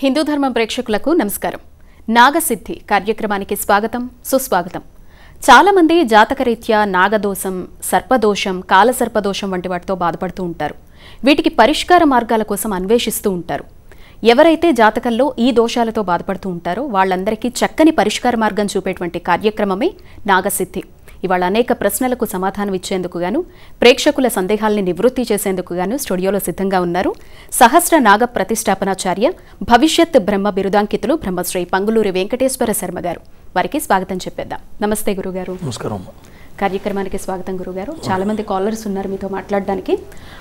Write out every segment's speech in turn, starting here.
హిందూ ధర్మం ప్రేక్షకులకు నమస్కారం. నాగసిద్ధి కార్యక్రమానికి స్వాగతం, సుస్వాగతం. చాలా మంది జాతకరీత్యా నాగదోషం, సర్పదోషం, కాలసర్పదోషం వంటి వాటితో బాధపడుతూ ఉంటారు. వీటికి పరిష్కార మార్గాల కోసం అన్వేషిస్తూ ఉంటారు. ఎవరైతే జాతకంలో ఈ దోషాలతో బాధపడుతూ ఉంటారో వాళ్ళందరికీ చక్కని పరిష్కార మార్గం చూపేటువంటి కార్యక్రమమే నాగసిద్ధి. ఇవాళ అనేక ప్రశ్నలకు సమాధానం ఇచ్చేందుకు గాను, ప్రేక్షకుల సందేహాల్ని నివృత్తి చేసేందుకు గాను స్టూడియోలో సిద్ధంగా ఉన్నారు సహస్ర నాగ ప్రతిష్టాపనాచార్య, భవిష్యత్ బ్రహ్మ బిరుదాంకితులు బ్రహ్మశ్రీ పంగులూరి వెంకటేశ్వర శర్మ గారు. వారికి స్వాగతం చెప్పేద్దాం. నమస్తే గురుగారు. నమస్కారం. కార్యక్రమానికి స్వాగతం గురుగారు. చాలా మంది కాలర్స్ ఉన్నారు మీతో మాట్లాడడానికి.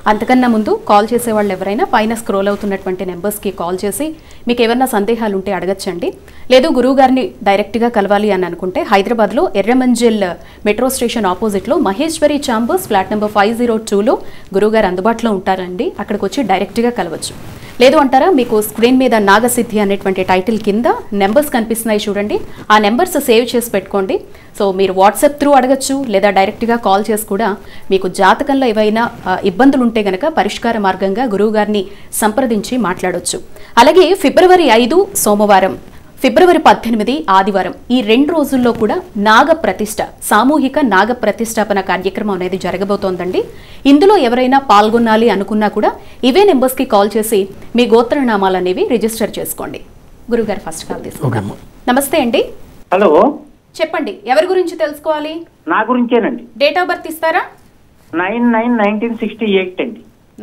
అంతకన్నా ముందు కాల్ చేసే వాళ్ళు ఎవరైనా పైన స్క్రోల్ అవుతున్నటువంటి నెంబర్స్కి కాల్ చేసి మీకు ఏమన్నా సందేహాలు ఉంటే అడగచ్చండి. లేదు గురువు గారిని డైరెక్ట్గా కలవాలి అని అనుకుంటే హైదరాబాద్లో ఎర్రమంజిల్ మెట్రో స్టేషన్ ఆపోజిట్లో మహేశ్వరి ఛాంబర్స్ ఫ్లాట్ నెంబర్ 502లో గురువుగారు అందుబాటులో ఉంటారండి. అక్కడికి వచ్చి డైరెక్ట్గా కలవచ్చు. లేదు అంటారా, మీకు స్క్రీన్ మీద నాగసిద్ధి అనేటువంటి టైటిల్ కింద నెంబర్స్ కనిపిస్తున్నాయి చూడండి, ఆ నెంబర్స్ సేవ్ చేసి పెట్టుకోండి. సో మీరు వాట్సాప్ త్రూ అడగచ్చు, లేదా డైరెక్ట్గా కాల్ చేసి కూడా మీకు జాతకంలో ఏవైనా ఇబ్బందులు ఉంటే గనక పరిష్కార మార్గంగా గురువు గారిని సంప్రదించి మాట్లాడవచ్చు. అలాగే ఫిబ్రవరి 5 సోమవారం, ఫిబ్రవరి 18 ఆదివారం, ఈ 2 రోజుల్లో కూడా నాగ ప్రతిష్ట, సామూహిక నాగ ప్రతిష్టాపన కార్యక్రమం అనేది జరగబోతోందండి. ఇందులో ఎవరైనా పాల్గొనాలి అనుకున్నా కూడా ఇవే నెంబర్స్కి కాల్ చేసి మీ గోత్రనామాలు అనేవి రిజిస్టర్ చేసుకోండి. గురుగారు ఫస్ట్ కాల్ తీసుకుంటాం. నమస్తే అండి. హలో, చెప్పండి, ఎవరి గురించి తెలుసుకోవాలి? నా గురించేనండి. డేట్ ఆఫ్ బర్త్ ఇస్తారా? 9/9/1968 అండి.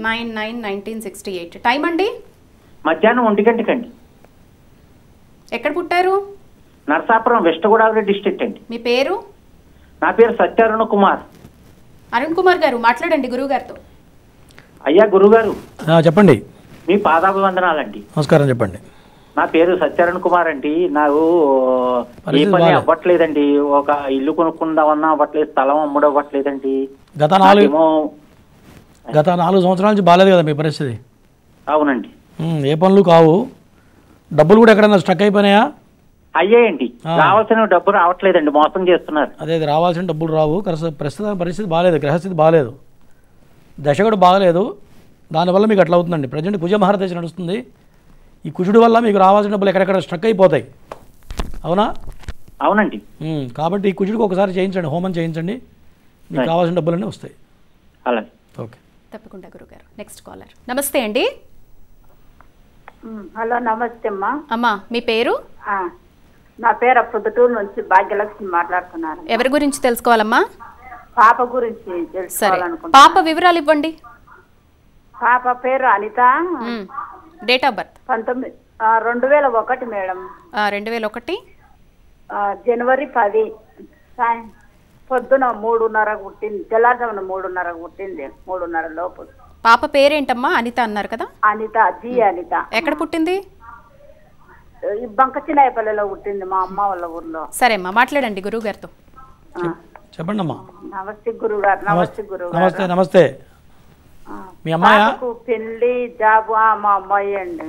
9/9/1968. టైం అండి? మధ్యాహ్నం 1 గంటకండి. ఎక్కడ పుట్టారు? నరసాపురం, వెస్ట్ గోదావరి డిస్ట్రిక్ట్ అండి. మీ పేరు? నా పేరు సత్యరుణ కుమార్. అరుణ్ కుమార్ గారు మాట్లాడండి గురువు గారితో. అయ్యా గురుగారు, చెప్పండి. మీ పాదాభివందనాలండి. నమస్కారం, చెప్పండి. నా పేరు సత్యరుణ కుమార్ అండి. నాకు ఏ పని అవ్వట్లేదండి. ఒక ఇల్లు కొనుక్కుందామన్నా అవ్వట్లేదు, స్థలం అమ్ముడు అవ్వట్లేదండి. గత 4 సంవత్సరాల నుంచి బాగాలేదు కదా మీ పరిస్థితి? అవునండి. ఏ పనులు కావు, డబ్బులు కూడా ఎక్కడైనా స్టక్ అయిపోయినాయా? అయ్యాయండి, రావాల్సిన డబ్బు రావట్లేదండి, మోసం చేస్తున్నారు. అదే రావాల్సిన డబ్బులు రావు. ప్రస్తుత పరిస్థితి బాగాలేదు, గ్రహస్థితి బాగాలేదు, దశ కూడా బాగాలేదు. దానివల్ల మీకు అట్లా అవుతుందండి. ప్రజెంట్ కుజ మహారదశ నడుస్తుంది. ఈ కుజుడి వల్ల మీకు రావాల్సిన డబ్బులు ఎక్కడెక్కడ స్టక్ అయిపోతాయి. అవునా? అవునండి. కాబట్టి ఈ కుజుడికి ఒకసారి చేయించండి, హోమం చేయించండి, మీకు కావాల్సిన డబ్బులన్నీ వస్తాయి. అలాగే. ఓకే, తప్పకుండా గురుగారు. Next caller. నమస్తే అండి. హలో, నమస్తే అమ్మా. అమ్మా మీ పేరు? నా పేరు పొద్దుటూరు నుంచి భాగ్యలక్ష్మి మాట్లాడుతున్నాను. ఎవరి గురించి తెలుసుకోవాలమ్మా? పాప గురించి సరే, తెలుసుకోవాలనుకుంటున్నాను. పాప వివరాలు ఇవ్వండి. పాప పేరు Anitha. Date of birth? 2001 madam. 2001 జనవరి 10 పొద్దున 3:30 పుట్టింది. తెల్లారుజామున 3:30 పుట్టింది, 3:30 లోపు. పాప పేరేంటమ్మా? అనిత అన్నారు కదా? అనిత, జి అనిత. ఎక్కడ పుట్టింది? ఈ బంకచినాయపల్లిలో పుట్టింది, మా అమ్మ వాళ్ళ ఊర్లో. సరే అమ్మా, మాట్లాడండి గురువు గారితో. చెప్పండి అమ్మా. నమస్తే గురుగారు. నమస్తే గురుగారు. నమస్తే. నమస్తే. మీ అమ్మాయి పెళ్లి జాబు? మా అమ్మాయి అండి.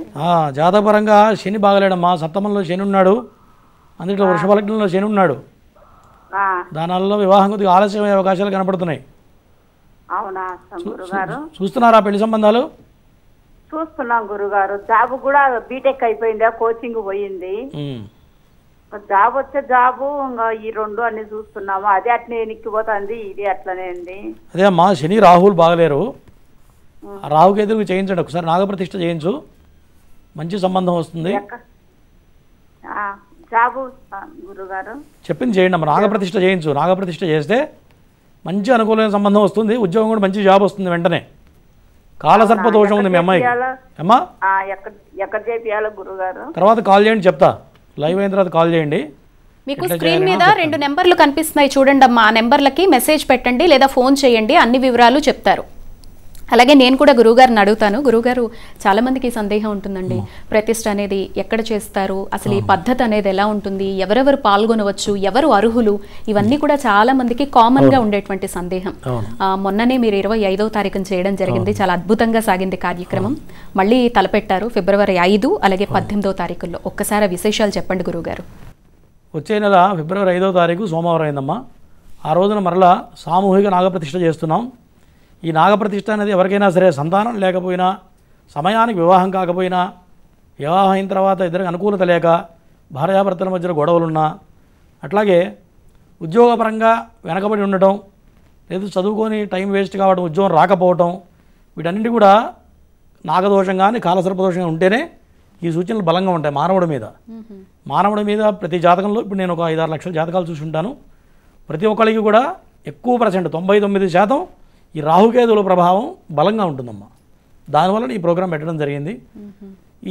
జాతకపరంగా శని బాగలేడమ్మా. సప్తమంలో శని ఉన్నాడు, అందులో వృషభ లగ్నంలో శని ఉన్నాడు. దానివల్ల వివాహం కొద్దిగా ఆలస్యమయ్యే అవకాశాలు కనపడుతున్నాయి. అవునా గురుగారు? చూస్తున్నారా పెళ్లి సంబంధాలు? చూస్తున్నాం గురుగారు. జాబ్ కూడా బీటెక్ అయిపోయింది, కోచింగ్ పోయింది. జాబ్ వచ్చే జాబు ఇంకా ఈ 2 అన్ని చూస్తున్నాము. అదే అట్నే ఎనిక్కిపోతుంది, ఇది అట్లనే అండి. అదే అమ్మా, శని రాహుల్ బాగలేరు. రాహుకి ఎదురు చేయించండి, ఒకసారి నాగప్రతిష్ఠ చేయించు, మంచి సంబంధం వస్తుంది. జాబు గురుగారు చెప్పింది చేయండి అమ్మా. నాగప్రతిష్ఠ చేయించు. నాగప్రతిష్ఠ చేస్తే మంచి అనుకూలమైన సంబంధం వస్తుంది, ఉద్యోగం కూడా మంచి జాబ్ వస్తుంది వెంటనే. కాలసర్ప దోషం ఉంది మీ అమ్మాయికి. అమ్మా ఎక్కడ చేపియాలో గురుగారు? తర్వాత కాల్ చేయండి, చెప్తా. లైవ్ అయిన తర్వాత కాల్ చేయండి. మీకు స్క్రీన్ మీద 2 నెంబర్లు కనిపిస్తున్నాయి చూడండి అమ్మా. ఆ నెంబర్లకి మెసేజ్ పెట్టండి లేదా ఫోన్ చేయండి, అన్ని వివరాలు చెప్తారు. అలాగే నేను కూడా గురువుగారిని అడుగుతాను. గురువుగారు, చాలా మందికి సందేహం ఉంటుందండి, ప్రతిష్ఠ అనేది ఎక్కడ చేస్తారు, అసలు ఈ పద్ధతి అనేది ఎలా ఉంటుంది, ఎవరెవరు పాల్గొనవచ్చు, ఎవరు అర్హులు, ఇవన్నీ కూడా చాలా మందికి కామన్ గా ఉండేటువంటి సందేహం. మొన్ననే మీరు 25వ తారీఖున చేయడం జరిగింది, చాలా అద్భుతంగా సాగింది కార్యక్రమం. మళ్ళీ తలపెట్టారు ఫిబ్రవరి 5 అలాగే 18వ తారీఖుల్లో. ఒక్కసారి విశేషాలు చెప్పండి గురువుగారు. వచ్చే నెల ఫిబ్రవరి 5వ తారీఖు సోమవారం అయిందమ్మా. ఆ రోజున మరలా సామూహిక నాగప్రతిష్ఠ చేస్తున్నాం. ఈ నాగప్రతిష్ఠ అనేది ఎవరికైనా సరే సంతానం లేకపోయినా, సమయానికి వివాహం కాకపోయినా, వివాహం అయిన తర్వాత ఇద్దరికి అనుకూలత లేక భార్యాభర్తల మధ్యలో గొడవలున్నా, అట్లాగే ఉద్యోగపరంగా వెనకబడి ఉండటం, లేదు చదువుకొని టైం వేస్ట్ కావడం, ఉద్యోగం రాకపోవటం, వీటన్నింటి కూడా నాగదోషం కానీ కాలసర్పదోషంగా ఉంటేనే ఈ సూచనలు బలంగా ఉంటాయి మానవుడి మీద. ప్రతి జాతకంలో ఇప్పుడు నేను ఒక 5-6 లక్షల జాతకాలు చూసి ఉంటాను. ప్రతి ఒక్కరికి కూడా ఎక్కువ %, 99% ఈ రాహుకేతువుల ప్రభావం బలంగా ఉంటుందమ్మా. దానివల్ల ఈ ప్రోగ్రాం పెట్టడం జరిగింది.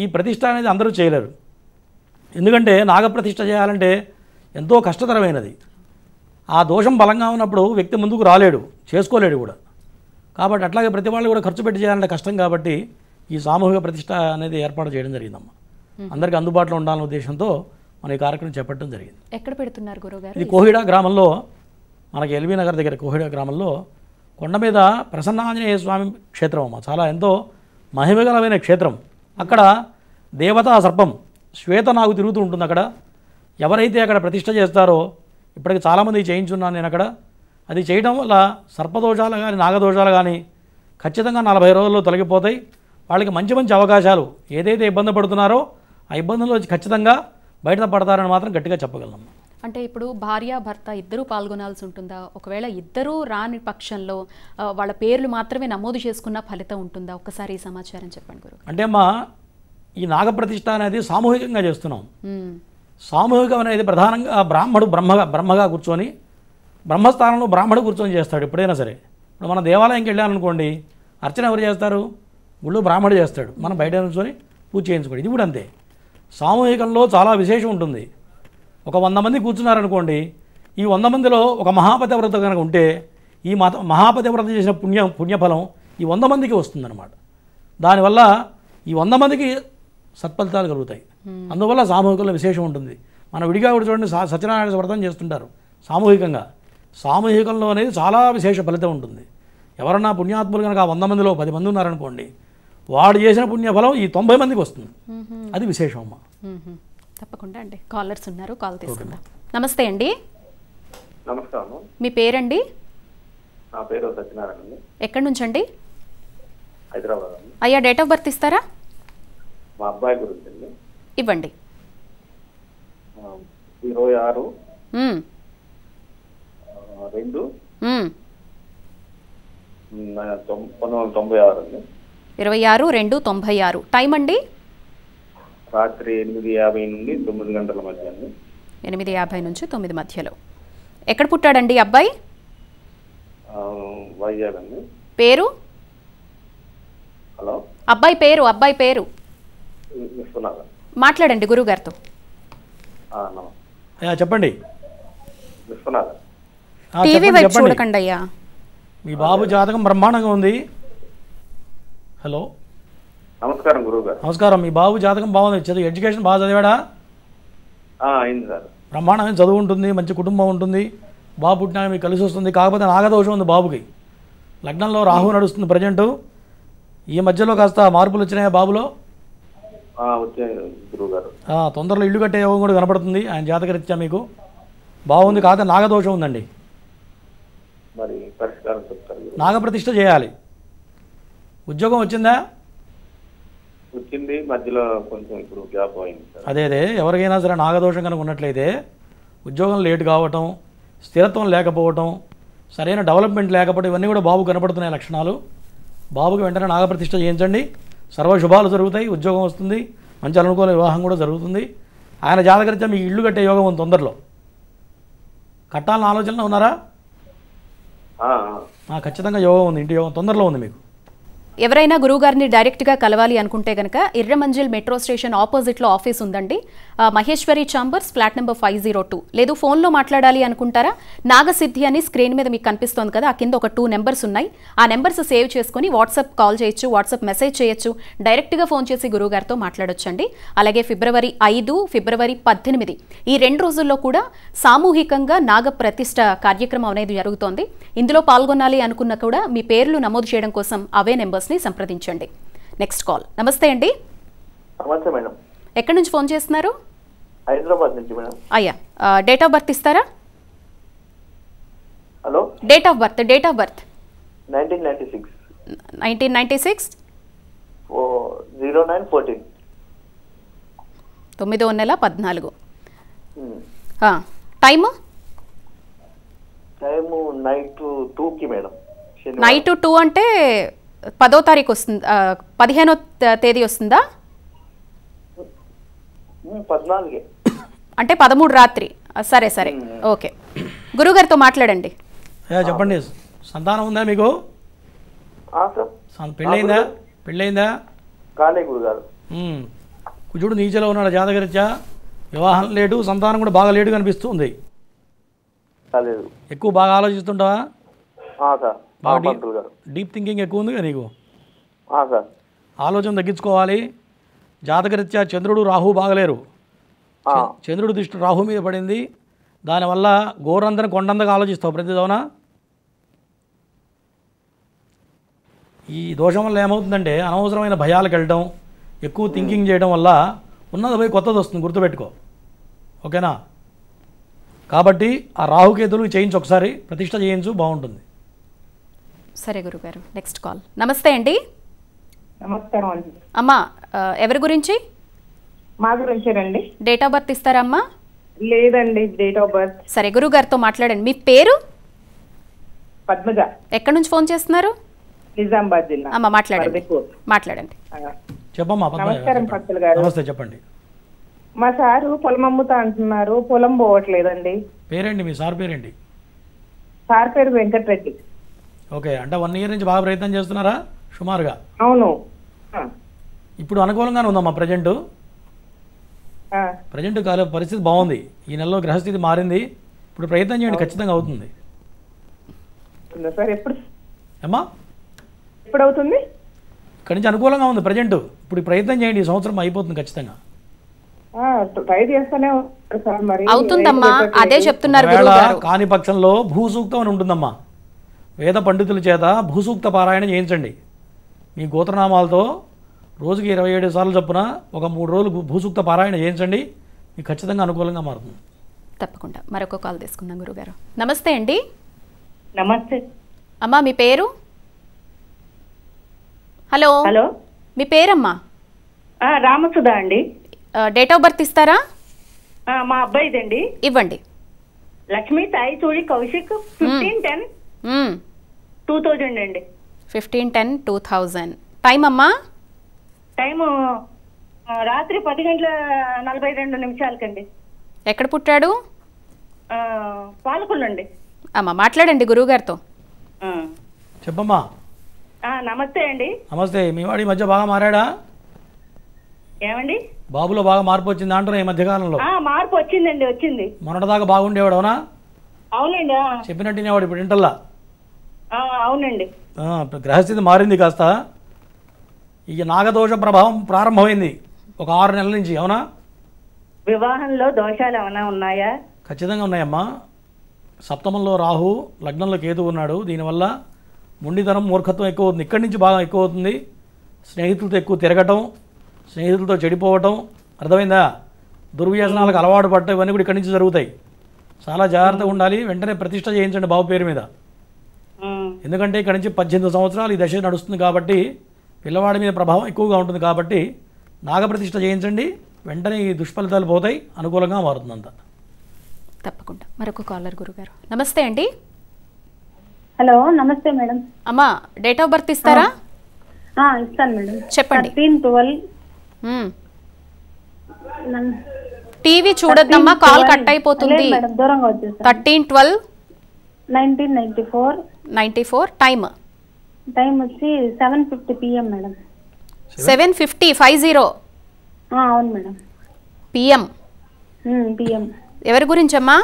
ఈ ప్రతిష్ట అనేది అందరూ చేయలేరు, ఎందుకంటే నాగప్రతిష్ఠ చేయాలంటే ఎంతో కష్టతరమైనది. ఆ దోషం బలంగా ఉన్నప్పుడు వ్యక్తి ముందుకు రాలేడు, చేసుకోలేడు కూడా. కాబట్టి అట్లాగే ప్రతి వాళ్ళు కూడా ఖర్చు పెట్టి చేయాలంటే కష్టం. కాబట్టి ఈ సామూహిక ప్రతిష్ట అనేది ఏర్పాటు చేయడం జరిగిందమ్మా. అందరికీ అందుబాటులో ఉండాలనే ఉద్దేశంతో మన ఈ కార్యక్రమం చేపట్టడం జరిగింది. ఎక్కడ పెడుతున్నారు గురుగారు? ఇది కోహిడా గ్రామంలో, మనకి ఎల్బీ నగర్ దగ్గర కోహిడా గ్రామంలో కొండ మీద ప్రసన్నాంజనేయ స్వామి క్షేత్రం అమ్మ. చాలా ఎంతో మహిమగలమైన క్షేత్రం. అక్కడ దేవతా సర్పం శ్వేతనాగు తిరుగుతూ ఉంటుంది. అక్కడ ఎవరైతే అక్కడ ప్రతిష్ఠ చేస్తారో, ఇప్పటికి చాలామంది చేయించున్నాను నేను అక్కడ. అది చేయడం వల్ల సర్పదోషాలు కానీ నాగదోషాలు కానీ ఖచ్చితంగా 40 రోజుల్లో తొలగిపోతాయి. వాళ్ళకి మంచి మంచి అవకాశాలు, ఏదైతే ఇబ్బంది పడుతున్నారో ఆ ఇబ్బందుల్లో ఖచ్చితంగా బయటపడతారని మాత్రం గట్టిగా చెప్పగలను. అంటే ఇప్పుడు భార్య భర్త ఇద్దరూ పాల్గొనాల్సి ఉంటుందా? ఒకవేళ ఇద్దరూ రాని పక్షంలో వాళ్ళ పేర్లు మాత్రమే నమోదు చేసుకున్న ఫలితం ఉంటుందా? ఒక్కసారి ఈ సమాచారం చెప్పండి గురు. అంటే అమ్మా, ఈ నాగప్రతిష్ఠ అనేది సామూహికంగా చేస్తున్నాం. సామూహికం అనేది ప్రధానంగా బ్రహ్మగా కూర్చొని, బ్రహ్మస్థానంలో బ్రాహ్మడు కూర్చొని చేస్తాడు ఎప్పుడైనా సరే. ఇప్పుడు మన దేవాలయంకి వెళ్ళాలనుకోండి, అర్చన ఎవరు చేస్తారు? గుళ్ళు బ్రాహ్మడు చేస్తాడు, మనం బయట కూర్చొని పూజ చేయించుకోండి. ఇది కూడా అంతే. సామూహికంలో చాలా విశేషం ఉంటుంది. ఒక 100 మంది కూర్చున్నారనుకోండి, ఈ 100 మందిలో ఒక మహాపతివ్రత కనుక ఉంటే, ఈ మహాపతివ్రత చేసిన పుణ్యఫలం ఈ 100 మందికి వస్తుందన్నమాట. దానివల్ల ఈ 100 మందికి సత్ఫలితాలు కలుగుతాయి. అందువల్ల సామూహికంలో విశేషం ఉంటుంది. మనం విడిగా కూడా చూడండి, సత్యనారాయణ వ్రతం చేస్తుంటారు సామూహికంగా. సామూహికంలో అనేది చాలా విశేష ఫలితం ఉంటుంది. ఎవరన్నా పుణ్యాత్ములు కనుక 100 మందిలో 10 మంది ఉన్నారనుకోండి, వాడు చేసిన పుణ్యఫలం ఈ 90 మందికి వస్తుంది. అది విశేషం అమ్మ. తప్పకుండా అండి. కాలర్స్ ఉన్నారు, కాల్ తీసుకుందాం. నమస్తే అండి. నమస్కారం. మీ పేరండి? నా పేరు సత్యనారాయణ అండి. ఎక్కడి నుంచి అండి? హైదరాబాద్ అండి. అయ్యా, డేట్ ఆఫ్ బర్త్ ఇస్తారా? మా అబ్బాయి గురించి అండి. ఇవ్వండి. 26/2/1996 అండి. 26/2/1996. టైం అండి? రాత్రి 8:50 నుండి 9 గంటల మధ్య అండి. 8:50 నుంచి 9 మధ్యలో. ఎక్కడ పుట్టాడండి అబ్బాయి? వైజాగ్ అండి. పేరు? హలో, అబ్బాయి పేరు విశ్వనాథ్. మాట్లాడండి గురుగారితో. చెప్పండి. విశ్వనాథ్. టీవీ వైపు చూడకండి అయ్యా. మీ బాబు జాతకం బ్రహ్మాండంగా ఉంది. హలో, నమస్కారం గురువు గారు. నమస్కారం. మీ బాబు జాతకం బాగుంది. చదువు, ఎడ్యుకేషన్ బాగా చదివాడా? అయింది సార్. బ్రహ్మాండమైన చదువు ఉంటుంది, మంచి కుటుంబం ఉంటుంది. బాబు పుట్టినాక మీకు కలిసి వస్తుంది. కాకపోతే నాగదోషం ఉంది బాబుకి. లగ్నంలో రాహు నడుస్తుంది ప్రజెంటు. ఈ మధ్యలో కాస్త మార్పులు వచ్చినాయా బాబులో? వచ్చాయి గురువు గారు. తొందరలో ఇల్లు కట్టే యోగం కూడా కనపడుతుంది ఆయన జాతకరీత్యా. మీకు బాగుంది, కాకపోతే నాగదోషం ఉందండి. మరి పరిష్కారం చెప్తారు. నాగప్రతిష్ఠ చేయాలి. ఉద్యోగం వచ్చిందా? వచ్చింది, మధ్యలో కొంచెం ఇప్పుడు గ్యాప్ అయింది సార్. అదే ఎవరికైనా సరే నాగదోషం కనుక ఉన్నట్లయితే ఉద్యోగం లేట్ కావటం, స్థిరత్వం లేకపోవటం, సరైన డెవలప్మెంట్ లేకపోవడం, ఇవన్నీ కూడా బాబు కనపడుతున్నాయి లక్షణాలు. బాబుకి వెంటనే నాగప్రతిష్ఠ చేయించండి, సర్వశుభాలు జరుగుతాయి. ఉద్యోగం వస్తుంది, మంచి అనుకూల వివాహం కూడా జరుగుతుంది. ఆయన జాతకరీత్యా మీకు ఇల్లు కట్టే యోగం ఉంది తొందరలో. కట్టాలని ఆలోచనలో ఉన్నారా? ఖచ్చితంగా యోగం ఉంది, ఇంటి యోగం తొందరలో ఉంది మీకు. ఎవరైనా గురువుగారిని డైరెక్ట్గా కలవాలి అనుకుంటే కనుక ఇర్రమంజిల్ మెట్రో స్టేషన్ ఆపోజిట్లో ఆఫీస్ ఉందండి. Maheshwari chambers, flat number 502. లేదు ఫోన్లో మాట్లాడాలి అనుకుంటారా? నాగసిద్ధి అని స్క్రీన్ మీద మీకు కనిపిస్తోంది కదా, ఆ కింద ఒక 2 నెంబర్స్ ఉన్నాయి. ఆ నెంబర్స్ సేవ్ చేసుకుని వాట్సాప్ కాల్ చేయొచ్చు, వాట్సాప్ మెసేజ్ చేయొచ్చు, డైరెక్ట్గా ఫోన్ చేసి గురువుగారితో మాట్లాడొచ్చండి. అలాగే ఫిబ్రవరి 5, ఫిబ్రవరి 18 ఈ 2 రోజుల్లో కూడా సామూహికంగా నాగ ప్రతిష్ఠ కార్యక్రమం అనేది జరుగుతోంది. ఇందులో పాల్గొనాలి అనుకున్న కూడా మీ పేర్లు నమోదు చేయడం కోసం అవే నెంబర్స్ సంప్రదించండి. Next call. నమస్తే అండి. నమస్తే మేడం. ఎక్కడి నుంచి ఫోన్ చేస్తున్నారు? హైదరాబాద్ నుంచి మేడం. అయ్యా, డేట్ ఆఫ్ బర్త్ ఇస్తారా? హలో, డేట్ ఆఫ్ బర్త్ 1996 1996 09/14 9వ నెల 14. టైము టైము నైట్ 2కి మేడం. నైట్ 2 అంటే 10వ తారీఖు వస్తుంది, 15వ తేదీ వస్తుందా? 14. అంటే 13 రాత్రి. సరే సరే, ఓకే. గురుగారితో మాట్లాడండి. చెప్పండి, సంతానం ఉందా మీకు? సార్ పెళ్ళయిందా? కాలే గురుగారు. కుజుడు నీచలో ఉన్నాడు జాతకరీత్యా, వివాహం లేటు, సంతానం కూడా బాగా లేటుగా అనిపిస్తుంది. కాలేదు. ఎక్కువ బాగా ఆలోచిస్తుంటావా? సార్. బాగా డీప్ థింకింగ్ ఎక్కువ ఉంది కదా నీకు? సార్. ఆలోచన తగ్గించుకోవాలి. జాతకరీత్యా చంద్రుడు రాహు బాగలేరు. చంద్రుడి దృష్టి రాహు మీద పడింది, దానివల్ల గోరందరం కొండంతగా ఆలోచిస్తావు ప్రతిదవునా. ఈ దోషం వల్ల ఏమవుతుందంటే అనవసరమైన భయాలకు వెళ్ళడం, ఎక్కువ థింకింగ్ చేయడం వల్ల ఉన్నది పోయి కొత్తది వస్తుంది, గుర్తుపెట్టుకో. ఓకేనా? కాబట్టి ఆ రాహుకేతులు చేయించు, ఒకసారి ప్రతిష్ట చేయించు, బాగుంటుంది. సరే గురుగారు, నెక్స్ట్ కాల్. నమస్తే అండి. నమస్కారం అండి. అమ్మా, ఎవరి గురించి? మా గురించేనండి. డేట్ ఆఫ్ బర్త్ ఇస్తారా అమ్మా? లేదండి, డేట్ ఆఫ్ బర్త్. సరే, గురుగారితో మాట్లాడండి. మీ పేరు? పద్మజ. ఎక్కడి నుంచి ఫోన్ చేస్తున్నారు? నిజామాబాద్ జిల్లా. అమ్మ మాట్లాడండి. చెప్పమ్మా. నమస్కారం పంతులు గారు. నమస్తే, చెప్పండి. మా సారు పొలం అమ్ముతా అంటున్నారు, పొలం పోవట్లేదండి. పేరేంటి మీ సార్ పేరేంటి? సార్ పేరు వెంకటరెడ్డి. ఓకే, అంటే 1 ఇయర్ నుంచి బాగా ప్రయత్నం చేస్తున్నారా సుమారుగా? అవును. ఇప్పుడు అనుకూలంగానే ఉందమ్మా ప్రజెంట్ కాల పరిస్థితి బాగుంది. ఈ నెలలో గ్రహస్థితి మారింది. ఇప్పుడు ప్రయత్నం చేయండి, ఖచ్చితంగా అవుతుంది. సార్ ఎప్పుడు అమ్మా అవుతుంది? ఇక్కడి నుంచి అనుకూలంగా ఉంది ప్రజెంట్. ఇప్పుడు ప్రయత్నం చేయండి, ఈ సంవత్సరం అయిపోతుంది ఖచ్చితంగా. ట్రై చేస్తూనే సార్, మరి అవుతుందమ్మా, అదే చెప్తున్నారు. కాని పక్షంలో భూసూక్తం అని ఉంటుందమ్మా. వేద పండితుల చేత భూసూక్త పారాయణ చేయించండి. మీ గోత్రనామాలతో రోజుకి 27 సార్లు చొప్పున ఒక 3 రోజులు భూసూక్త పారాయణ చేయించండి, మీకు ఖచ్చితంగా అనుకూలంగా మారుతుంది. తప్పకుండా. మరొక కాల్ తీసుకుందాం గురుగారు. నమస్తే అండి. నమస్తే అమ్మా, మీ పేరు? హలో. మీ పేరమ్మా? రామసుధా అండి. డేట్ ఆఫ్ బర్త్ ఇస్తారా? మా అబ్బాయిదండి. ఇవ్వండి. లక్ష్మీ సాయి చూడి కౌశిక్ 15/10/2000 అండి. 15/10/2000. టైం అమ్మా? టైము రాత్రి 10:42 ఎక్కడ పుట్టాడు? పాలకొల్లు అండి. అమ్మా మాట్లాడండి గురువుగారితో. చెప్పమ్మా. నమస్తే అండి. నమస్తే. మీ వాడి మధ్య బాగా మారాడా? ఏమండి? బాబులో బాగా మార్పు వచ్చింది అంటున్నా ఈ మధ్యకాలంలో. మార్పు వచ్చిందండి, వచ్చింది. మొన్నటిదాకా బాగుండేవాడు, అవునా? అవునండి. చెప్పినట్టు వినేవాడు, ఇప్పుడు ఇంటల్లా. అవునండి. గ్రహస్థితి మారింది కాస్త. ఇక నాగదోష ప్రభావం ప్రారంభమైంది ఒక 6 నెలల నుంచి, అవునా? వివాహంలో దోషాలు ఏమైనా ఉన్నాయా? ఖచ్చితంగా ఉన్నాయమ్మా. సప్తమంలో రాహు, లగ్నంలో కేతు ఉన్నాడు. దీనివల్ల మొండితనం, మూర్ఖత్వం ఎక్కువ అవుతుంది. ఇక్కడి నుంచి బాగా ఎక్కువ అవుతుంది. స్నేహితులతో ఎక్కువ తిరగటం, స్నేహితులతో చెడిపోవటం, అర్థమైందా? దుర్వ్యసనాలకు అలవాటు పడటం, ఇవన్నీ కూడా ఇక్కడి నుంచి జరుగుతాయి. చాలా జాగ్రత్తగా ఉండాలి. వెంటనే ప్రతిష్ట చేయించండి బాబు పేరు మీద. ఎందుకంటే ఇక్కడ నుంచి 18 సంవత్సరాలు ఈ దశ నడుస్తుంది కాబట్టి పిల్లవాడి మీద ప్రభావం ఎక్కువగా ఉంటుంది. కాబట్టి నాగప్రతిష్ఠ చేయించండి, వెంటనే ఈ దుష్ఫలితాలు పోతాయి, అనుకూలంగా మారుతుందంత. తప్పకుండా. మరొక కాలర్ గురుగారు. నమస్తే అండి. హలో, నమస్తే మేడం. అమ్మా, డేట్ ఆఫ్ బర్త్ ఇస్తారా? ఇస్తాను మేడం. చెప్పండి. 13/12. టీవీ చూడొద్దమ్మా, కాల్ కట్ అయిపోతుంది. 13/12/1994. టైం వచ్చి 7:50 PM మేడం. 7:50 అవును మేడం. PM. ఎవరి గురించి అమ్మా?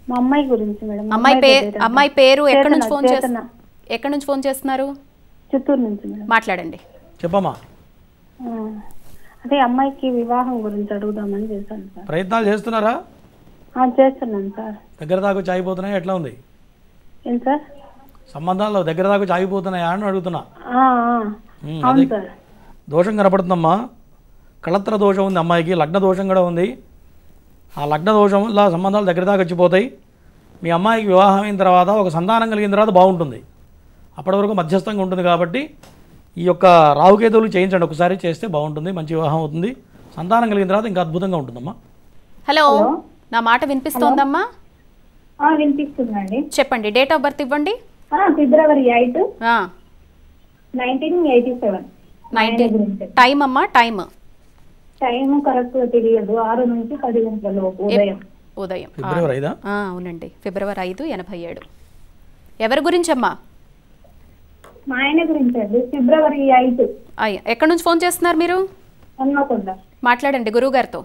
మా అమ్మాయి గురించి మేడం. అమ్మాయి పేరు? ఎక్కడి నుంచి ఫోన్ చేస్తున్నారు? చిత్తూరు నుంచి మేడం. మాట్లాడండి. చెప్పమ్మా. అదే అమ్మాయికి వివాహం గురించి అడుగుదామని చేశాను సార్. ప్రయత్నాలు చేస్తున్నారా? చేస్తున్నాను సార్. దగ్గర దాకా చాయిపోతున్నాయా? ఎట్లా ఉంది ఏం సార్? సంబంధాల్లో దగ్గర దాకా చాయిపోతున్నాయా అని అడుగుతున్నా. అవును సార్. దోషం కనపడుతుందమ్మా. కళత్ర దోషం ఉంది అమ్మాయికి, లగ్న దోషం కూడా ఉంది. ఆ లగ్న దోషం వల్ల సంబంధాలు దగ్గర దాకా వచ్చిపోతాయి. మీ అమ్మాయికి వివాహం అయిన తర్వాత ఒక సంతానం కలిగిన తర్వాత బాగుంటుంది. అప్పటి వరకు మధ్యస్థంగా ఉంటుంది. కాబట్టి ఈ యొక్క రాహుకేతువులు చేయించండి, ఒకసారి చేస్తే బాగుంటుంది, మంచి వివాహం అవుతుంది, సంతానం కలిగిన తర్వాత ఇంకా అద్భుతంగా ఉంటుందమ్మా. హలో, నా మాట వినిపిస్తోందమ్మా? వినిపిస్తుందండి. చెప్పండి, డేట్ ఆఫ్ బర్త్ ఇవ్వండి. ఫిబ్రవరి 8, 1987. 19. టైం అమ్మా, టైం కరెక్ట్ తెలియదు. 6 నుంచి 10 గంటల లోపు ఉదయం. ఫిబ్రవరి 5. అవునండి, ఫిబ్రవరి 5, 87. ఎవరి గురించమ్మా? మా ఆయన గురించి అండి. ఫిబ్రవరి 5. ఎక్కడి నుంచి ఫోన్ చేస్తున్నారు మీరు? హన్మకొండ. మాట్లాడండి గురువు గారితో.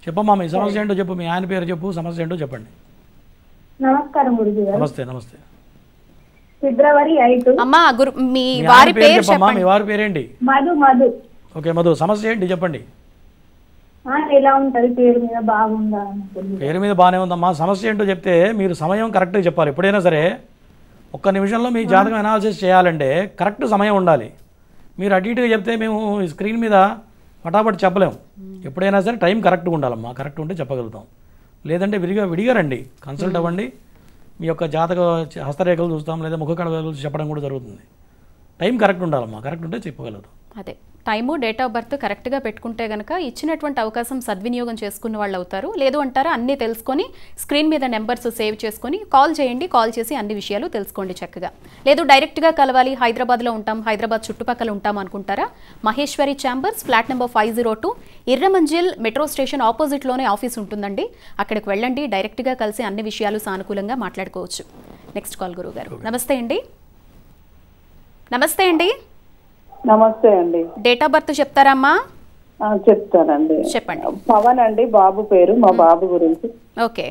చెప్పమ్మా, మీ సమస్య ఏంటో చెప్పు, మీ ఆయన పేరు చెప్పు, సమస్య ఏంటో చెప్పండి. నమస్కారం గురుజీ గారు. నమస్తే. నమస్తే. ఫిబ్రవరి 5. అమ్మా, మీ వారి పేరు చెప్పండి. మీ వారి పేరేంటి? మధు. ఓకే మధు, సమస్య ఏంటి చెప్పండి. ఎలా ఉంటుంది? పేరు మీద బాగుందా? పేరు మీద బాగానే ఉందమ్మా. సమస్య ఏంటో చెప్తే మీరు సమయం కరెక్ట్గా చెప్పాలి. ఎప్పుడైనా సరే ఒక్క నిమిషంలో మీ జాతకం అనాలిసిస్ చేయాలంటే కరెక్ట్ సమయం ఉండాలి. మీరు అటు ఇటుగా చెప్తే మేము ఈ స్క్రీన్ మీద పటాపట్ చెప్పలేము. ఎప్పుడైనా సరే టైం కరెక్ట్గా ఉండాలమ్మా. కరెక్ట్ ఉంటే చెప్పగలుగుతాం. లేదంటే విడిగా రండి, కన్సల్ట్ అవ్వండి. మీ యొక్క జాతక హస్తరేఖలు చూస్తాం, లేదా ముఖ కళలు చెప్పడం కూడా జరుగుతుంది. టైం కరెక్ట్ ఉండాలమ్మా. కరెక్ట్ ఉంటే చెప్పగలుగుతాం. అదే టైము, డేట్ ఆఫ్ బర్త్ కరెక్ట్గా పెట్టుకుంటే కనుక ఇచ్చినటువంటి అవకాశం సద్వినియోగం చేసుకున్న వాళ్ళు అవుతారు. లేదు అంటారా, అన్నీ తెలుసుకొని స్క్రీన్ మీద నెంబర్స్ సేవ్ చేసుకొని కాల్ చేయండి. కాల్ చేసి అన్ని విషయాలు తెలుసుకోండి చక్కగా. లేదు డైరెక్ట్గా కలవాలి, హైదరాబాద్లో ఉంటాం, హైదరాబాద్ చుట్టుపక్కల ఉంటాం అనుకుంటారా, Maheshwari chambers, flat number 502, Erramanzil metro station ఆపోజిట్లోనే ఆఫీస్ ఉంటుందండి. అక్కడికి వెళ్ళండి, డైరెక్ట్గా కలిసి అన్ని విషయాలు సానుకూలంగా మాట్లాడుకోవచ్చు. నెక్స్ట్ కాల్ గురువు గారు. నమస్తే అండి. నమస్తే అండి. నమస్తే అండి. డేట్ ఆఫ్ బర్త్ చెప్తారమ్మా? చెప్తానండి. చెప్పండి. పవన్ అండి బాబు పేరు. మా బాబు గురించి. ఓకే.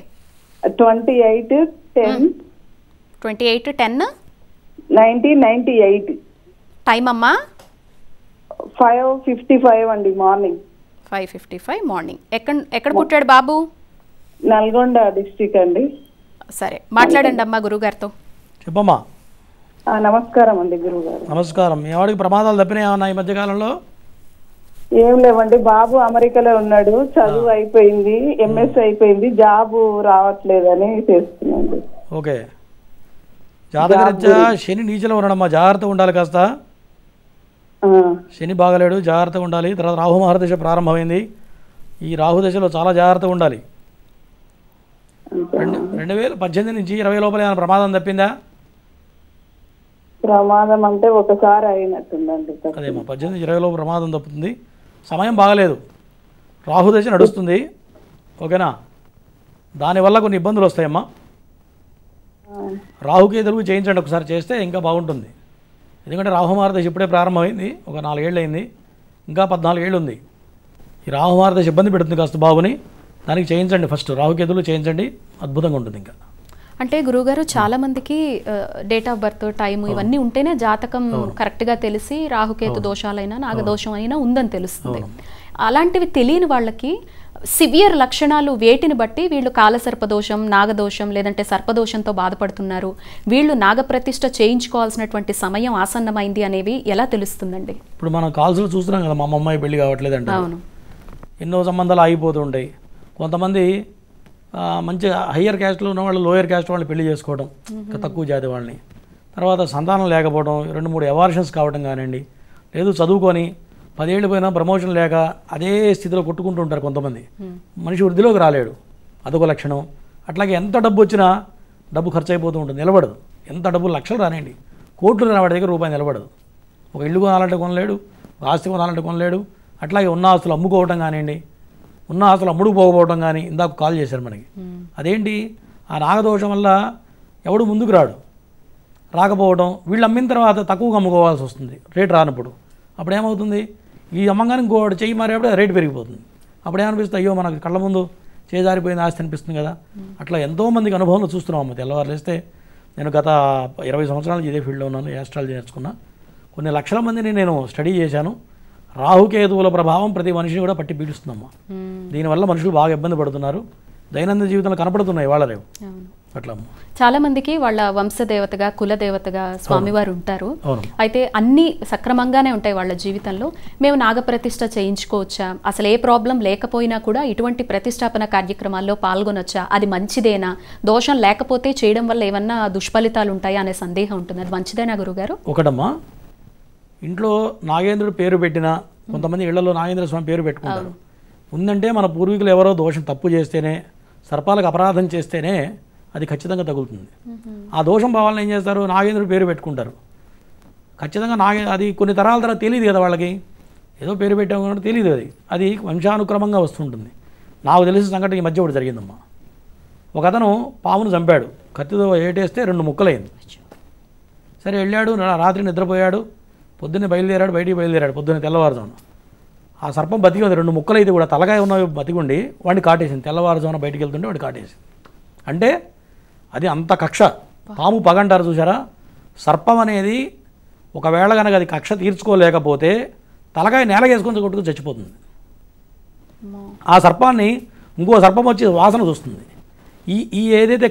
28/10/1998. టైం అమ్మా? 5:55 అండి మార్నింగ్. 5:55 మార్నింగ్. ఎక్కడ పుట్టాడు బాబు? నల్గొండ డిస్ట్రిక్ట్ అండి. సరే, మాట్లాడండి అమ్మా గురుగారితో. చెప్పమ్మా. నమస్కారం అండి గురువు గారు. నమస్కారం. మీ వాడికి ప్రమాదాలు తప్పినాయా ఈ మధ్యకాలంలో? ఏం లేవండి. బాబు అమెరికాలో ఉన్నాడు, చదువు అయిపోయింది, ఎంఎస్ అయిపోయింది, జాబు రావట్లేదని చేస్తున్నాడు. ఓకే. జాతకరీత్యా శని నీచలో ఉన్నాడమ్మా, జాగ్రత్తగా ఉండాలి కాస్త. శని బాగలేడు, జాగ్రత్తగా ఉండాలి. తర్వాత రాహు మహర్దశ ప్రారంభమైంది. ఈ రాహు దశలో చాలా జాగ్రత్తగా ఉండాలి. 2018 నుంచి 20 లోపల ఏమైనా ప్రమాదం తప్పిందా? ప్రమాదం అంటే ఒకసారి అయినట్టుందండి. అదేమో 18-20 లోపు ప్రమాదం తప్పుతుంది. సమయం బాగలేదు, రాహుదశ నడుస్తుంది. ఓకేనా? దానివల్ల కొన్ని ఇబ్బందులు వస్తాయమ్మా. రాహుకేతులకు చేయించండి ఒకసారి, చేస్తే ఇంకా బాగుంటుంది. ఎందుకంటే రాహుమారదశ ఇప్పుడే ప్రారంభమైంది, ఒక 4 ఏళ్ళు అయింది, ఇంకా 14 ఏళ్ళు ఉంది. ఈ రాహుమారదశ ఇబ్బంది పెడుతుంది కాస్త బాబుని. దానికి చేయించండి, ఫస్ట్ రాహుకేతులు చేయించండి, అద్భుతంగా ఉంటుంది. ఇంకా అంటే గురువుగారు చాలా మందికి డేట్ ఆఫ్ బర్త్, టైము ఇవన్నీ ఉంటేనే జాతకం కరెక్ట్గా తెలిసి రాహుకేతు దోషాలైనా నాగదోషం అయినా ఉందని తెలుస్తుంది. అలాంటివి తెలియని వాళ్ళకి సివియర్ లక్షణాలు వేటిని బట్టి వీళ్ళు కాలసర్పదోషం, నాగదోషం లేదంటే సర్పదోషంతో బాధపడుతున్నారు, వీళ్ళు నాగప్రతిష్ఠ చేయించుకోవాల్సినటువంటి సమయం ఆసన్నమైంది అనేవి ఎలా తెలుస్తుందండి? ఇప్పుడు మనం కాల్స్లో చూస్తున్నాం కదా, మా అమ్మాయి పెళ్లి కావట్లేదంటే. అవును. ఎన్నో సంబంధాలు ఆగిపోతూ ఉంటాయి. కొంతమంది మంచి హయ్యర్ క్యాస్ట్లో ఉన్న వాళ్ళు లోయర్ క్యాస్ట్ వాళ్ళని పెళ్లి చేసుకోవడం, తక్కువ జాతి వాళ్ళని. తర్వాత సంతానం లేకపోవడం, 2-3 ఎవార్షన్స్ కావడం కానివ్వండి. లేదు చదువుకొని 10 ఏళ్ళు పోయినా ప్రమోషన్ లేక అదే స్థితిలో కొట్టుకుంటూ ఉంటారు కొంతమంది. మనిషి వృద్ధిలోకి రాలేడు, అదొక లక్షణం. అట్లాగే ఎంత డబ్బు వచ్చినా డబ్బు ఖర్చు అయిపోతూ ఉంటుంది, నిలబడదు. ఎంత డబ్బు లక్షలు రానండి, కోట్లు రావాడి దగ్గర రూపాయి నిలబడదు. ఒక ఇల్లు కొనాలంటే కొనలేడు, ఒక ఆస్తి కొనాలంటే కొనలేడు. అట్లాగే ఉన్న ఆస్తులు అమ్ముకోవటం కానివ్వండి, ఉన్న ఆస్తులు అమ్ముడుకు పోకపోవడం కానీ. ఇందాక కాల్ చేశారు మనకి, అదేంటి ఆ నాగదోషం వల్ల ఎవడు ముందుకు రాకపోవడం. వీళ్ళు అమ్మిన తర్వాత తక్కువగా అమ్ముకోవాల్సి వస్తుంది రేటు రానప్పుడు. అప్పుడు ఏమవుతుంది, ఈ అమ్మగానే ఇంకోటి చెయ్యి మారేప్పుడు రేటు పెరిగిపోతుంది. అప్పుడు ఏమనిపిస్తుంది, అయ్యో మనకు కళ్ళ ముందు చేజారిపోయింది ఆస్తి అనిపిస్తుంది కదా. అట్లా ఎంతోమందికి అనుభవంలో చూస్తున్నాం అమ్మ. తెల్లవారు వేస్తే నేను గత 20 సంవత్సరాల నుంచి ఇదే ఫీల్డ్లో ఉన్నాను, యాస్ట్రాలజీ నేర్చుకున్నా. కొన్ని లక్షల మందిని నేను స్టడీ చేశాను. రాహుకేతువుల ప్రభావం ప్రతి మనిషిని కూడా పట్టి పీడిస్తుందమ్మా. దీనివల్ల మనుషులు బాగా ఇబ్బంది పడుతున్నారు, దైనందిన జీవితంలో కనపడుతున్నాయి వాళ్ళ రేవు. అట్లా చాలా మందికి వాళ్ళ వంశదేవతగా, కులదేవతగా స్వామివారు ఉంటారు. అయితే అన్ని సక్రమంగానే ఉంటాయి వాళ్ళ జీవితంలో. మేము నాగప్రతిష్ఠ చేయించుకోవచ్చా, అసలు ఏ ప్రాబ్లం లేకపోయినా కూడా ఇటువంటి ప్రతిష్టాపన కార్యక్రమాల్లో పాల్గొనొచ్చా, అది మంచిదేనా, దోషం లేకపోతే చేయడం వల్ల ఏమన్నా దుష్ఫలితాలు ఉంటాయా అనే సందేహం ఉంటుంది. అది మంచిదేనా గురుగారు? ఒకటమ్మా, ఇంట్లో నాగేంద్రుడు పేరు పెట్టినా కొంతమంది ఇళ్లలో నాగేంద్ర స్వామి పేరు పెట్టుకుంటారు. ఉందంటే మన పూర్వీకులు ఎవరో దోషం తప్పు చేస్తేనే, సర్పాలకు అపరాధం చేస్తేనే అది ఖచ్చితంగా తగులుతుంది. ఆ దోషం భావాలను ఏం చేస్తారు, నాగేంద్రుడు పేరు పెట్టుకుంటారు. ఖచ్చితంగా అది కొన్ని తరాల తర్వాత తెలియదు కదా వాళ్ళకి, ఏదో పేరు పెట్టాము తెలియదు, అది వంశానుక్రమంగా వస్తుంటుంది. నాకు తెలిసిన సంఘటన ఈ మధ్య ఒకటి జరిగిందమ్మా. ఒక అతను పామును చంపాడు, కత్తితో ఏటేస్తే 2 ముక్కలైంది. సరే వెళ్ళాడు, రాత్రి నిద్రపోయాడు, పొద్దున్నే బయటికి బయలుదేరాడు పొద్దున్నే తెల్లవారుజామున. ఆ సర్పం బతికి ఉంది, 2 ముక్కలు అయితే కూడా తలకాయ ఉన్నవి బతికుండి వాడిని కాటేసింది. తెల్లవారుజామున బయటికి వెళ్తుంటే వాడిని కాటేసింది. అంటే అది అంత కక్ష. పాము పగ అంటారు చూసారా, సర్పం అనేది ఒకవేళ కనుక అది కక్ష తీర్చుకోలేకపోతే తలకాయ నేలకేసుకొని కొట్టుకుని చచ్చిపోతుంది. ఆ సర్పాన్ని ఇంకో సర్పం వచ్చి వాసన చూస్తుంది. ఈ ఏదైతే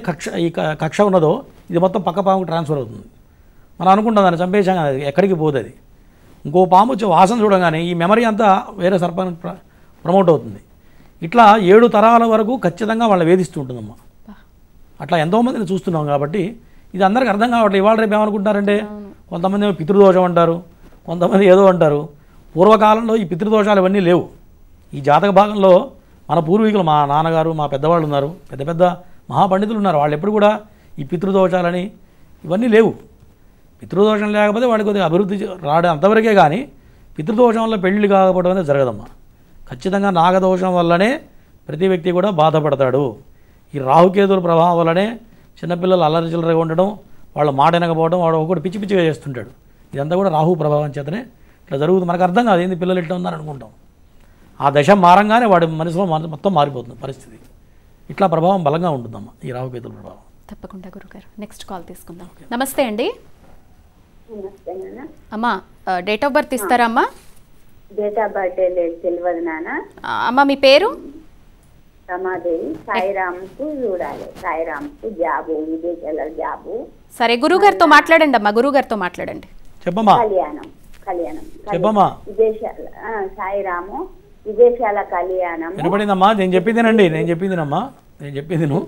కక్ష ఉన్నదో ఇది మొత్తం పక్క పాముకు ట్రాన్స్ఫర్ అవుతుంది. మనం అనుకుంటాం దాన్ని చంపేశాం, అది ఎక్కడికి పోతుంది. ఇంకో పాము వచ్చి వాసన చూడగానే ఈ మెమరీ అంతా వేరే సర్పానికి ప్రమోట్ అవుతుంది. ఇట్లా 7 తరాల వరకు ఖచ్చితంగా వాళ్ళని వేధిస్తూ ఉంటుందమ్మా. అట్లా ఎంతోమందిని చూస్తున్నాం కాబట్టి ఇది అందరికీ అర్థం కావట్లేదు. ఇవాళ రేపు ఏమనుకుంటారంటే కొంతమంది పితృదోషం అంటారు, కొంతమంది ఏదో అంటారు. పూర్వకాలంలో ఈ పితృదోషాలు ఇవన్నీ లేవు. ఈ జాతక భాగంలో మన పూర్వీకులు, మా నాన్నగారు, మా పెద్దవాళ్ళు ఉన్నారు, పెద్ద పెద్ద మహాపండితులు ఉన్నారు. వాళ్ళు ఎప్పుడు కూడా ఈ పితృదోషాలని ఇవన్నీ లేవు. పితృదోషం లేకపోతే వాడికి కొద్దిగా అభివృద్ధి రావడం అంతవరకే, కానీ పితృదోషం వల్ల పెళ్లి కాకపోవడం అనేది జరగదమ్మా. ఖచ్చితంగా నాగదోషం వల్లనే ప్రతి వ్యక్తి కూడా బాధపడతాడు. ఈ రాహుకేతుల ప్రభావం వల్లనే చిన్నపిల్లలు అల్లరి చిల్లరగా ఉండడం, వాళ్ళ మాట వినకపోవడం, వాడు ఒకటి పిచ్చి పిచ్చిగా చేస్తుంటాడు. ఇదంతా కూడా రాహు ప్రభావం చేతనే ఇట్లా జరుగుతుంది. మనకు అర్థం కాదు ఏంది పిల్లలు ఇట్లా ఉన్నారు అనుకుంటాం. ఆ దశ మారంగానే వాడి మనసులో మొత్తం మారిపోతుంది పరిస్థితి. ఇట్లా ప్రభావం బలంగా ఉంటుందమ్మా ఈ రాహుకేతుల ప్రభావం. తప్పకుండా గురుగారు. నెక్స్ట్ కాల్ తీసుకుందాం. నమస్తే అండి. అమ్మా డేట్ ఆఫ్ బర్త్ ఇస్తారా అమ్మా? డేట్ ఆఫ్ బర్త్ తెలియదు నాన్న. అమ్మ మీ పేరు? రమాదేవి. సాయిరామ్కు చూడాలి, సాయిరామ్కు జాబు, విదేశాల జాబు. సరే గురుగారితో మాట్లాడండి అమ్మా, గురుగారితో మాట్లాడండి. చెప్పమ్మా. కళ్యాణం చెప్పమ్మా. విదేశాల సాయిరాము, విదేశాల కళ్యాణం. వినపడిందమ్మా. నేను చెప్పిందేనండి, నేను చెప్పింది నువ్వు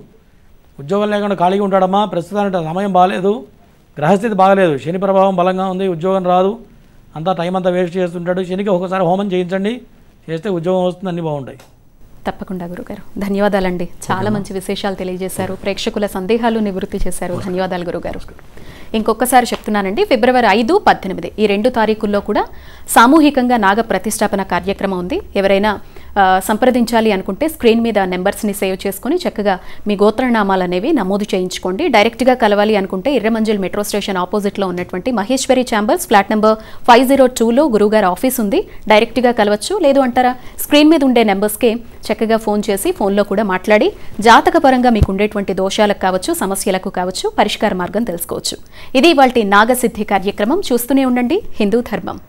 ఉద్యోగం లేకుండా ఖాళీగా ఉంటాడమ్మా. ప్రస్తుతానికి సమయం బాగాలేదు, గ్రహస్థితి బాగలేదు, శని ప్రభావం బలంగా ఉంది, ఉద్యోగం రాదు, అంతా టైం అంతా వేస్ట్ చేస్తుంటాడు. శనికి ఒకసారి హోమం చేయించండి, చేస్తే ఉద్యోగం వస్తుంది, అన్నీ బాగుంటాయి. తప్పకుండా గురుగారు. ధన్యవాదాలండి, చాలా మంచి విశేషాలు తెలియజేశారు, ప్రేక్షకుల సందేహాలు నివృత్తి చేశారు. ధన్యవాదాలు గురుగారు. ఇంకొకసారి చెప్తున్నానండి, ఫిబ్రవరి 5, 18 ఈ 2 తారీఖుల్లో కూడా సామూహికంగా నాగ ప్రతిష్టాపన కార్యక్రమం ఉంది. ఎవరైనా సంప్రదించాలి అనుకుంటే స్క్రీన్ మీద నెంబర్స్ని సేవ్ చేసుకుని చక్కగా మీ గోత్రనామాలు అనేవి నమోదు చేయించుకోండి. డైరెక్ట్గా కలవాలి అనుకుంటే ఎర్రమంజిల్ మెట్రో స్టేషన్ ఆపోజిట్లో ఉన్నటువంటి మహేశ్వరి ఛాంబర్స్ ఫ్లాట్ నెంబర్ 502లో గురుగారు ఆఫీస్ ఉంది, డైరెక్ట్గా కలవచ్చు. లేదు అంటారా, స్క్రీన్ మీద ఉండే నెంబర్స్కే చక్కగా ఫోన్ చేసి ఫోన్లో కూడా మాట్లాడి జాతకపరంగా మీకు ఉండేటువంటి దోషాలకు కావచ్చు, సమస్యలకు కావచ్చు పరిష్కార మార్గం తెలుసుకోవచ్చు. ఇది ఇవాల్టి నాగసిద్ధి కార్యక్రమం. చూస్తూనే ఉండండి హిందూ ధర్మం.